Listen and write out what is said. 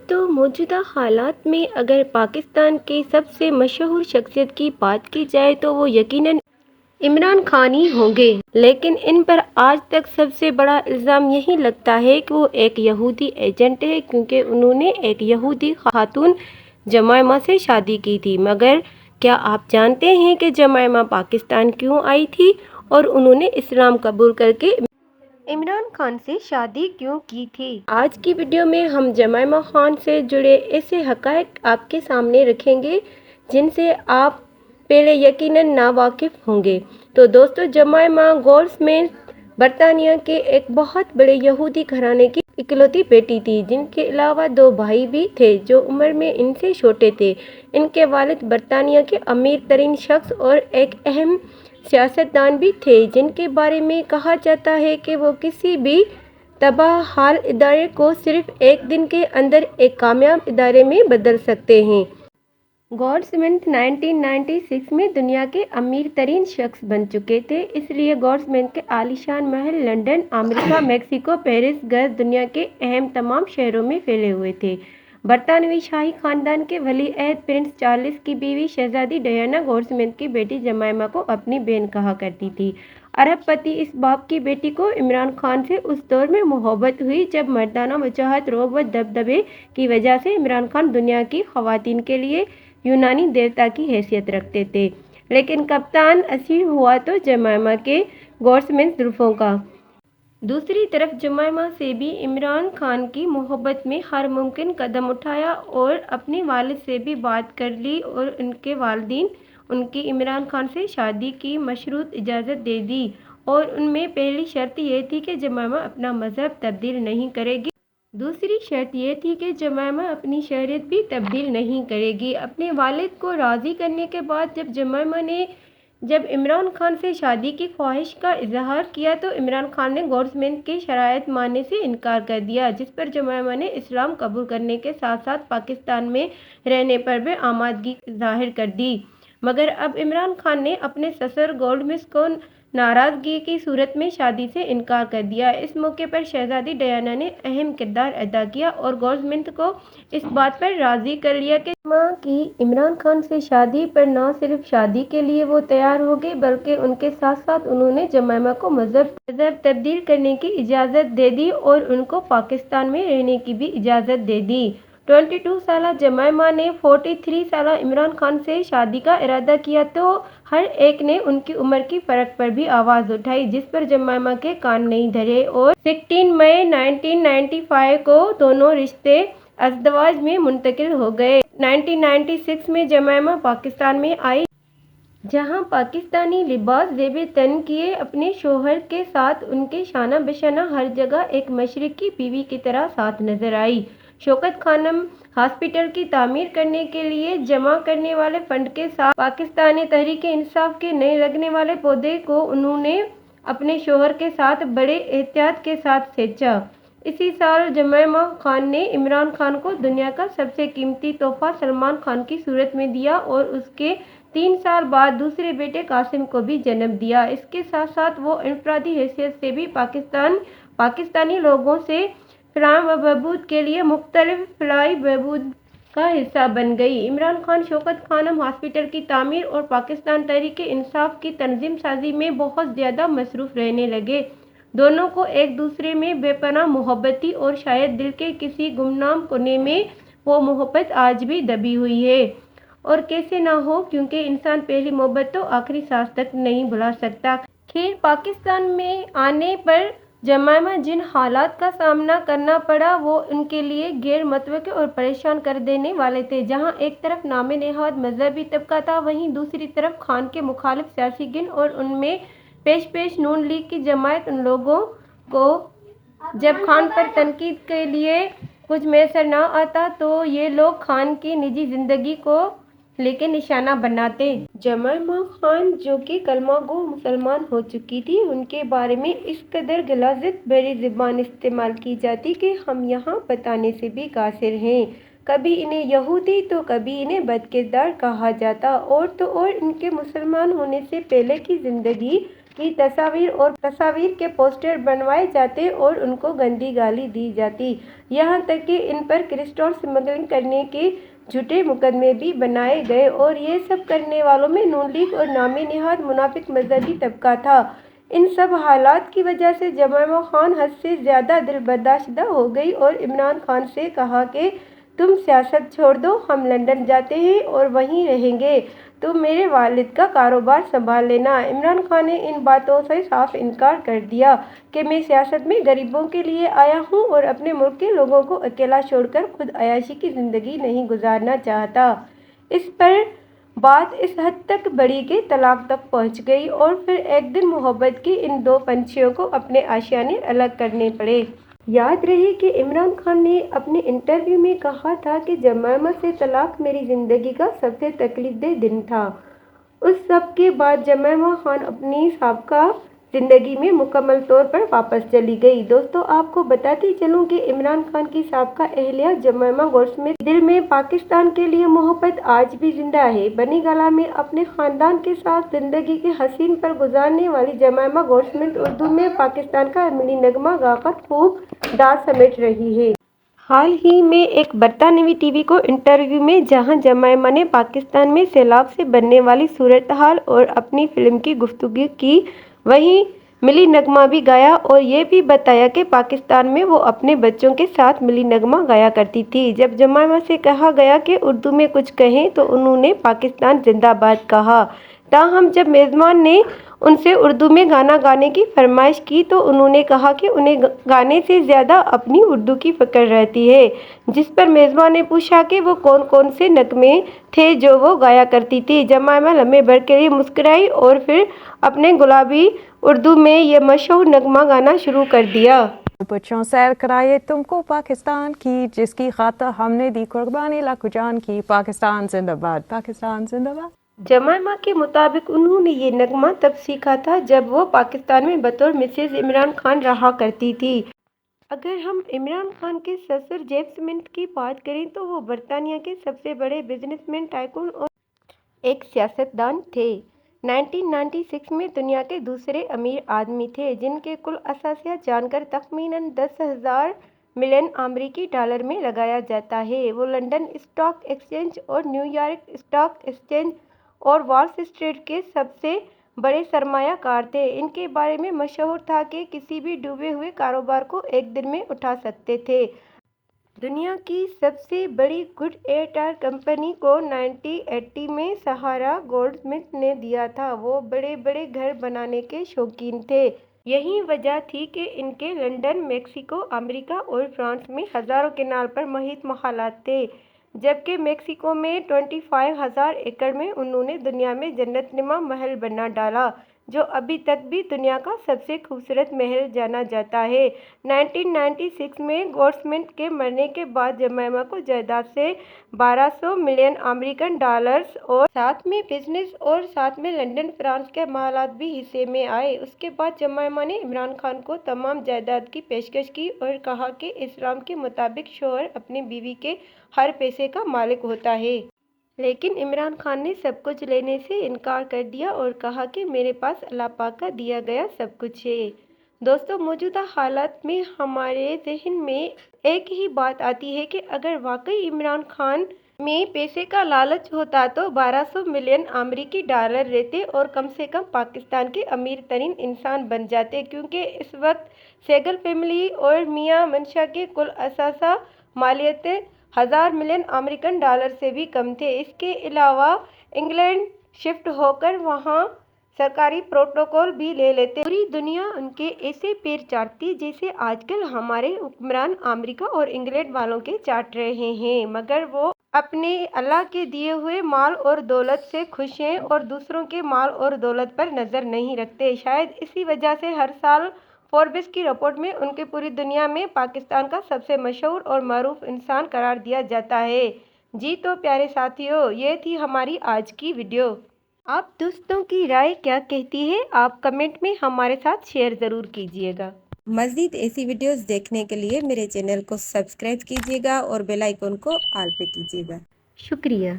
دوستوں، موجودہ حالات میں اگر پاکستان کے سب سے مشہور شخصیت کی بات کی جائے تو وہ یقیناً عمران خان ہی ہوں گے، لیکن ان پر آج تک سب سے بڑا الزام یہی لگتا ہے کہ وہ ایک یہودی ایجنٹ ہے، کیونکہ انہوں نے ایک یہودی خاتون جمائمہ سے شادی کی تھی۔ مگر کیا آپ جانتے ہیں کہ جمائمہ پاکستان کیوں آئی تھی اور انہوں نے اسلام قبول کر کے عمران خان سے شادی کیوں کی تھی؟ آج کی ویڈیو میں ہم جمائمہ خان سے جڑے ایسے حقائق آپ کے سامنے رکھیں گے جن سے آپ پہلے یقیناً ناواقف ہوں گے۔ تو دوستو، جمائمہ گولڈسمتھ برطانیہ کے ایک بہت بڑے یہودی گھرانے کی اکلوتی بیٹی تھی، جن کے علاوہ دو بھائی بھی تھے جو عمر میں ان سے چھوٹے تھے۔ ان کے والد برطانیہ کے امیر ترین شخص اور ایک اہم سیاستدان بھی تھے، جن کے بارے میں کہا جاتا ہے کہ وہ کسی بھی تباہ حال ادارے کو صرف ایک دن کے اندر ایک کامیاب ادارے میں بدل سکتے ہیں۔ گولڈسمتھ 1996 میں دنیا کے امیر ترین شخص بن چکے تھے، اس لیے گولڈسمتھ کے عالیشان محل لندن، امریکہ، میکسیکو، پیرس غرب دنیا کے اہم تمام شہروں میں پھیلے ہوئے تھے۔ برطانوی شاہی خاندان کے ولی عہد پرنس چارلس کی بیوی شہزادی ڈیانا گولڈسمتھ کی بیٹی جمائمہ کو اپنی بہن کہا کرتی تھی۔ ارب پتی اس باپ کی بیٹی کو عمران خان سے اس دور میں محبت ہوئی جب مردانہ وجاہت، روب و دبدبے کی وجہ سے عمران خان دنیا کی خواتین کے لیے یونانی دیوتا کی حیثیت رکھتے تھے، لیکن کپتان اسیر ہوا تو جمائمہ کے گولڈسمتھ زلفوں کا۔ دوسری طرف جمائمہ سے بھی عمران خان کی محبت میں ہر ممکن قدم اٹھایا اور اپنے والد سے بھی بات کر لی اور ان کے والدین ان کی عمران خان سے شادی کی مشروط اجازت دے دی، اور ان میں پہلی شرط یہ تھی کہ جمائمہ اپنا مذہب تبدیل نہیں کرے گی۔ دوسری شرط یہ تھی کہ جمائمہ اپنی شہریت بھی تبدیل نہیں کرے گی۔ اپنے والد کو راضی کرنے کے بعد جب جمائمہ نے عمران خان سے شادی کی خواہش کا اظہار کیا تو عمران خان نے گولڈسمتھ کی شرائط ماننے سے انکار کر دیا، جس پر جمائمہ نے اسلام قبول کرنے کے ساتھ ساتھ پاکستان میں رہنے پر بھی آمادگی ظاہر کر دی۔ مگر اب عمران خان نے اپنے سسر گولڈسمتھ کو ناراضگی کی صورت میں شادی سے انکار کر دیا۔ اس موقع پر شہزادی ڈیانا نے اہم کردار ادا کیا اور گولڈسمتھ کو اس بات پر راضی کر لیا کہ جمائمہ کی عمران خان سے شادی پر نہ صرف شادی کے لیے وہ تیار ہو گئے بلکہ ان کے ساتھ ساتھ انہوں نے جمائمہ کو مذہب تبدیل کرنے کی اجازت دے دی اور ان کو پاکستان میں رہنے کی بھی اجازت دے دی۔ 22 سالہ جمائمہ نے 43 سالہ عمران خان سے شادی کا ارادہ کیا تو ہر ایک نے ان کی عمر کے فرق پر بھی آواز اٹھائی، جس پر جمائمہ کے کان نہیں دھرے اور 16 مئی 1995 کو دونوں رشتے ازدواج میں منتقل ہو گئے۔ 1996 میں جمائمہ پاکستان میں آئی، جہاں پاکستانی لباس زیب تن کیے اپنے شوہر کے ساتھ ان کے شانہ بشانہ ہر جگہ ایک مشرقی بیوی کی طرح ساتھ نظر آئی۔ شوکت خانم ہاسپٹل کی تعمیر کرنے کے لیے جمع کرنے والے فنڈ کے ساتھ پاکستانی تحریک انصاف کے نئے لگنے والے پودے کو انہوں نے اپنے شوہر کے ساتھ بڑے احتیاط کے ساتھ سینچا۔ اسی سال جمائمہ خان نے عمران خان کو دنیا کا سب سے قیمتی تحفہ سلمان خان کی صورت میں دیا اور اس کے 3 سال بعد دوسرے بیٹے قاسم کو بھی جنم دیا۔ اس کے ساتھ ساتھ وہ انفرادی حیثیت سے بھی پاکستانی لوگوں سے فلاح و بہبود کے لیے مختلف فلاحی بہبود کا حصہ بن گئی۔ عمران خان شوکت خانم ہاسپٹل کی تعمیر اور پاکستان تحریک انصاف کی تنظیم سازی میں بہت زیادہ مصروف رہنے لگے۔ دونوں کو ایک دوسرے میں بے پناہ محبت تھی اور شاید دل کے کسی گمنام کونے میں وہ محبت آج بھی دبی ہوئی ہے، اور کیسے نہ ہو، کیونکہ انسان پہلی محبت تو آخری سانس تک نہیں بھلا سکتا۔ خیر، پاکستان میں آنے پر جمائمہ جن حالات کا سامنا کرنا پڑا وہ ان کے لیے غیر متوقع اور پریشان کر دینے والے تھے۔ جہاں ایک طرف نام نہاد مذہبی طبقہ تھا، وہیں دوسری طرف خان کے مخالف سیاسی گن اور ان میں پیش نون لیگ کی جماعت۔ ان لوگوں کو جب خان پر تنقید کے لیے کچھ میسر نہ آتا تو یہ لوگ خان کی نجی زندگی کو لے کے نشانہ بناتے۔ جمائمہ خان، جو کہ کلمہ گو مسلمان ہو چکی تھی، ان کے بارے میں اس قدر غلاظت بھری زبان استعمال کی جاتی کہ ہم یہاں بتانے سے بھی قاصر ہیں۔ کبھی انہیں یہودی تو کبھی انہیں بد کردار کہا جاتا، اور تو اور ان کے مسلمان ہونے سے پہلے کی زندگی की तस्वीर के पोस्टर बनवाए जाते और उनको गंदी गाली दी जाती। यहाँ तक कि इन पर क्रिस्टल स्मगलिंग करने के झूठे मुकदमे भी बनाए गए और ये सब करने वालों में नून लीग और नामी निहाद मुनाफिक मजहबी तबका था। इन सब हालात की वजह से जमाइमा खान हद से ज़्यादा दिलबर्दाश्त हो गई और इमरान खान से कहा कि तुम सियासत छोड़ दो, हम लंदन जाते हैं और वहीं रहेंगे, तुम मेरे वालिद का कारोबार संभाल लेना। इमरान खान ने इन बातों से साफ इनकार कर दिया कि मैं सियासत में गरीबों के लिए आया हूं और अपने मुल्क के लोगों को अकेला छोड़कर खुद अयाशी की ज़िंदगी नहीं गुजारना चाहता। इस पर बात इस हद तक बढ़ी कि तलाक तक पहुंच गई और फिर एक दिन मोहब्बत के इन दो पंछियों को अपने आशियाने अलग करने पड़े। याद रहे कि इमरान खान ने अपने इंटरव्यू में कहा था कि जमाइमा से तलाक मेरी ज़िंदगी का सबसे तकलीफदेह दिन था। उस सब के बाद जमाइमा खान अपनी साबका ज़िंदगी में मुकम्मल तौर पर वापस चली गई। दोस्तों, आपको बताती चलूं कि इमरान खान की साबका अहलिया जमाइमा गोल्डस्मिथ दिल में पाकिस्तान के लिए मोहब्बत आज भी जिंदा है। बनी गला में अपने ख़ानदान के साथ ज़िंदगी के हसीन पर गुजारने वाली जमाइमा गोल्डस्मिथ उर्दू में पाकिस्तान का अमली नगमा गाकर खूब दाद समेट रही है। हाल ही में एक बरतानवी टीवी को इंटरव्यू में जहां जमाइमा ने पाकिस्तान में सैलाब से बनने वाली सूरत हाल और अपनी फिल्म की गुफ्तगू की, वहीं मिली नगमा भी गाया और ये भी बताया कि पाकिस्तान में वो अपने बच्चों के साथ मिली नगमा गाया करती थी। जब जमाइमा से कहा गया कि उर्दू में कुछ कहें तो उन्होंने पाकिस्तान जिंदाबाद कहा। ताहम जब मेज़बान ने उनसे उर्दू में गाना गाने की फरमाइश की तो उन्होंने कहा कि उन्हें गाने से ज़्यादा अपनी उर्दू की फ़िक्र रहती है, जिस पर मेज़बान ने पूछा कि वो कौन कौन से नगमे थे जो वो गाया करती थी। जमाइमा लम्हे भर के लिए मुस्कुराई और फिर अपने गुलाबी उर्दू में ये मशहूर नगमा गाना शुरू कर दिया। बच्चों सैर कराए तुमको पाकिस्तान की, जिसकी खातिर हमने दी कुर्बानी लाखों जान की, पाकिस्तान जिंदाबाद, पाकिस्तान जिंदाबाद। जमाइमा के मुताबिक उन्होंने ये नगमा तब सीखा था जब वो पाकिस्तान में बतौर मिसेज इमरान खान रहा करती थी। अगर हम इमरान खान के ससुर जेम्स मिंट की बात करें तो वो बरतानिया के सबसे बड़े बिजनेसमैन, टाइकून और एक सियासतदान थे। 1996 में दुनिया के दूसरे अमीर आदमी थे जिनके कुल असासिया जानकर तखमीनन 10,000 मिलियन अमेरिकी डॉलर में लगाया जाता है। वो लंदन स्टॉक एक्सचेंज और न्यूयॉर्क स्टॉक एक्सचेंज और वॉल स्ट्रीट के सबसे बड़े सरमायाकार थे। इनके बारे में मशहूर था कि किसी भी डूबे हुए कारोबार को एक दिन में उठा सकते थे। दुनिया की सबसे बड़ी गुड एयर टायर कंपनी को 1980 में सहारा गोल्डस्मिथ ने दिया था। वो बड़े बड़े घर बनाने के शौकीन थे। यही वजह थी कि इनके लंदन, मैक्सिको, अमेरिका और फ्रांस में हज़ारों केनाल पर मुहित महलात थे, जबकि मैक्सिको में 25,000 एकड़ में उन्होंने दुनिया में जन्नतनुमा महल बना डाला, जो अभी तक भी दुनिया का सबसे खूबसूरत महल जाना जाता है। 1996 में गोल्डस्मिथ के मरने के बाद जमाइमा को जायदाद से 1200 मिलियन अमेरिकन डॉलर्स और साथ में बिजनेस और साथ में लंदन, फ्रांस के महलात भी हिस्से में आए। उसके बाद जमाइमा ने इमरान खान को तमाम जायदाद की पेशकश की और कहा कि इस्लाम के मुताबिक शौहर अपनी बीवी के हर पैसे का मालिक होता है। लेकिन इमरान खान ने सब कुछ लेने से इनकार कर दिया और कहा कि मेरे पास अल्लाह पाक का दिया गया सब कुछ है। दोस्तों, मौजूदा हालात में हमारे जहन में एक ही बात आती है कि अगर वाकई इमरान खान में पैसे का लालच होता तो 1200 मिलियन अमेरिकी डॉलर रहते और कम से कम पाकिस्तान के अमीर तरीन इंसान बन जाते, क्योंकि इस वक्त सहगल फैमिली और मियां मनशा के कुल असासा मालियत 1000 मिलियन अमेरिकन डॉलर से भी कम थे। इसके अलावा इंग्लैंड शिफ्ट होकर वहां सरकारी प्रोटोकॉल भी ले लेते। पूरी दुनिया उनके ऐसे पैर चाटती जैसे आजकल हमारे हुक्मरान अमेरिका और इंग्लैंड वालों के चाट रहे हैं, मगर वो अपने अल्लाह के दिए हुए माल और दौलत से खुश हैं और दूसरों के माल और दौलत पर नज़र नहीं रखते। शायद इसी वजह से हर साल फोर्ब्स की रिपोर्ट में उनके पूरी दुनिया में पाकिस्तान का सबसे मशहूर और मरूफ इंसान करार दिया जाता है। जी तो प्यारे साथियों, ये थी हमारी आज की वीडियो। आप दोस्तों की राय क्या कहती है, आप कमेंट में हमारे साथ शेयर ज़रूर कीजिएगा। मज़ीद ऐसी वीडियोस देखने के लिए मेरे चैनल को सब्सक्राइब कीजिएगा और बेल आइकन को ऑल पे कीजिएगा। शुक्रिया।